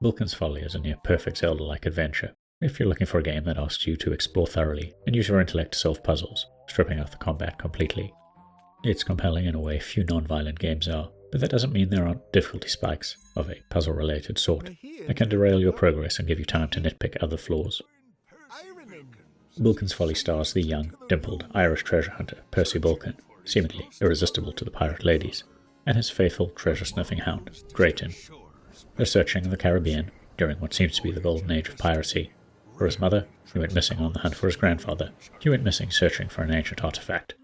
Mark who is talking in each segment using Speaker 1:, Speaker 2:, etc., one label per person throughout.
Speaker 1: Bilkins Folly is a near-perfect Zelda-like adventure, if you're looking for a game that asks you to explore thoroughly and use your intellect to solve puzzles, stripping out the combat completely. It's compelling in a way few non-violent games are, but that doesn't mean there aren't difficulty spikes, of a puzzle-related sort, that can derail your progress and give you time to nitpick other flaws. Bilkins Folly stars the young, dimpled Irish treasure hunter Percy Bilkin, seemingly irresistible to the pirate ladies, and his faithful treasure-sniffing hound, Drayton. They're searching the Caribbean, during what seems to be the golden age of piracy. For his mother, he went missing on the hunt for his grandfather. He went missing searching for an ancient artifact.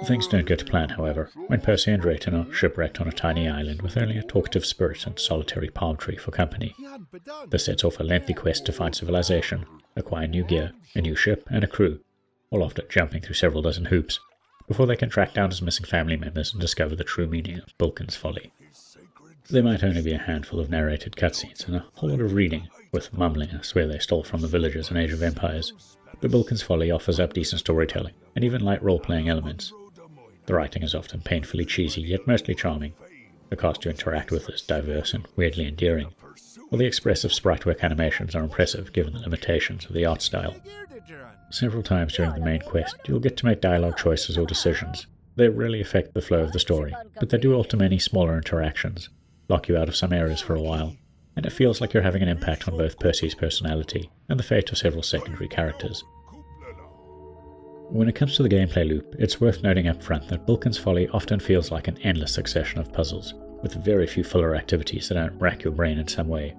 Speaker 1: Things don't go to plan, however, when Percy and Drayton are shipwrecked on a tiny island with only a talkative spirit and solitary palm tree for company. This sets off a lengthy quest to find civilization, acquire new gear, a new ship, and a crew, all after jumping through several dozen hoops, before they can track down his missing family members and discover the true meaning of Bilkins Folly. There might only be a handful of narrated cutscenes and a whole lot of reading, with mumbling I swear they stole from the villagers in Age of Empires, but Bilkins Folly offers up decent storytelling, and even light role-playing elements. The writing is often painfully cheesy, yet mostly charming. The cast you interact with is diverse and weirdly endearing, while the expressive sprite-work animations are impressive given the limitations of the art style. Several times during the main quest, you'll get to make dialogue choices or decisions. They rarely affect the flow of the story, but they do alter many smaller interactions, lock you out of some areas for a while, and it feels like you're having an impact on both Percy's personality and the fate of several secondary characters. When it comes to the gameplay loop, it's worth noting up front that Bilkins Folly often feels like an endless succession of puzzles, with very few filler activities that don't rack your brain in some way.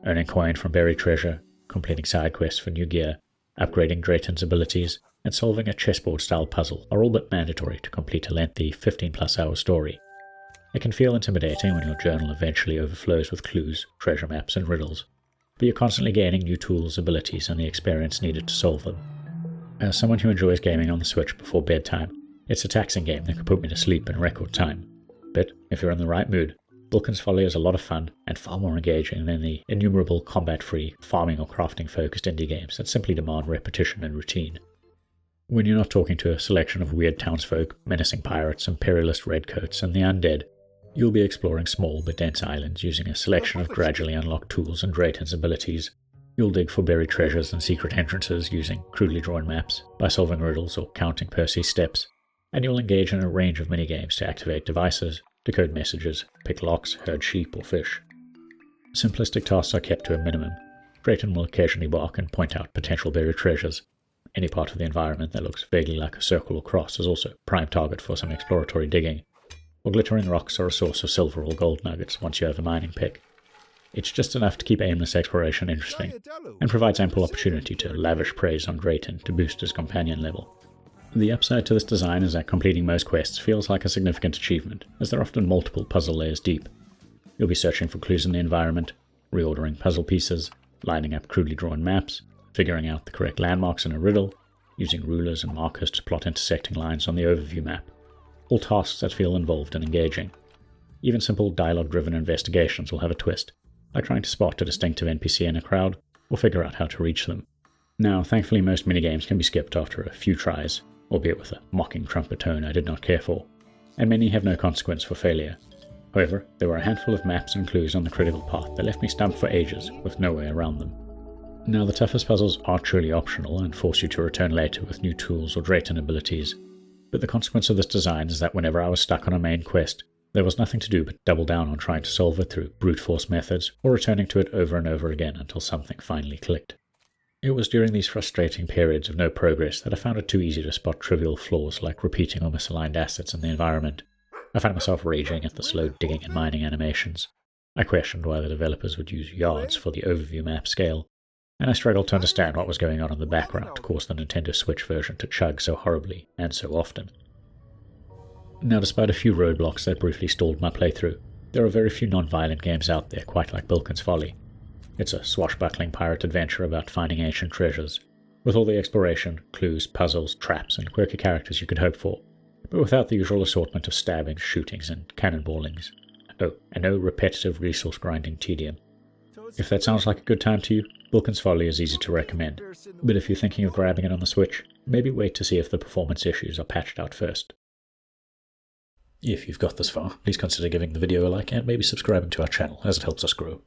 Speaker 1: Earning coin from buried treasure, completing side quests for new gear, upgrading Drayton's abilities, and solving a chessboard-style puzzle are all but mandatory to complete a lengthy 15-plus hour story. It can feel intimidating when your journal eventually overflows with clues, treasure maps, and riddles, but you're constantly gaining new tools, abilities, and the experience needed to solve them. As someone who enjoys gaming on the Switch before bedtime, it's a taxing game that can put me to sleep in record time. But if you're in the right mood, Bilkins Folly is a lot of fun and far more engaging than the innumerable combat-free, farming or crafting-focused indie games that simply demand repetition and routine. When you're not talking to a selection of weird townsfolk, menacing pirates, imperialist redcoats, and the undead, you'll be exploring small but dense islands using a selection of gradually unlocked tools and Drayton's abilities. You'll dig for buried treasures and secret entrances using crudely drawn maps, by solving riddles or counting Percy's steps, and you'll engage in a range of minigames to activate devices, decode messages, pick locks, herd sheep or fish. Simplistic tasks are kept to a minimum. Drayton will occasionally bark and point out potential buried treasures. Any part of the environment that looks vaguely like a circle or cross is also a prime target for some exploratory digging, or glittering rocks are a source of silver or gold nuggets once you have a mining pick. It's just enough to keep aimless exploration interesting, and provides ample opportunity to lavish praise on Drayton to boost his companion level. The upside to this design is that completing most quests feels like a significant achievement, as they're often multiple puzzle layers deep. You'll be searching for clues in the environment, reordering puzzle pieces, lining up crudely drawn maps, figuring out the correct landmarks in a riddle, using rulers and markers to plot intersecting lines on the overview map. All tasks that feel involved and engaging. Even simple dialogue-driven investigations will have a twist, like trying to spot a distinctive NPC in a crowd, or figure out how to reach them. Now, thankfully most minigames can be skipped after a few tries, albeit with a mocking trumpet tone I did not care for, and many have no consequence for failure. However, there were a handful of maps and clues on the critical path that left me stumped for ages, with no way around them. Now, the toughest puzzles are truly optional and force you to return later with new tools or Drayton abilities, but the consequence of this design is that whenever I was stuck on a main quest, there was nothing to do but double down on trying to solve it through brute force methods, or returning to it over and over again until something finally clicked. It was during these frustrating periods of no progress that I found it too easy to spot trivial flaws like repeating or misaligned assets in the environment. I found myself raging at the slow digging and mining animations. I questioned why the developers would use yards for the overview map scale, and I struggled to understand what was going on in the background to cause the Nintendo Switch version to chug so horribly and so often. Now, despite a few roadblocks that briefly stalled my playthrough, there are very few non-violent games out there quite like Bilkins Folly. It's a swashbuckling pirate adventure about finding ancient treasures, with all the exploration, clues, puzzles, traps, and quirky characters you could hope for, but without the usual assortment of stabbings, shootings, and cannonballings. Oh, and no repetitive resource-grinding tedium. If that sounds like a good time to you, Bilkins Folly is easy to recommend, but if you're thinking of grabbing it on the Switch, maybe wait to see if the performance issues are patched out first. If you've got this far, please consider giving the video a like and maybe subscribing to our channel, as it helps us grow.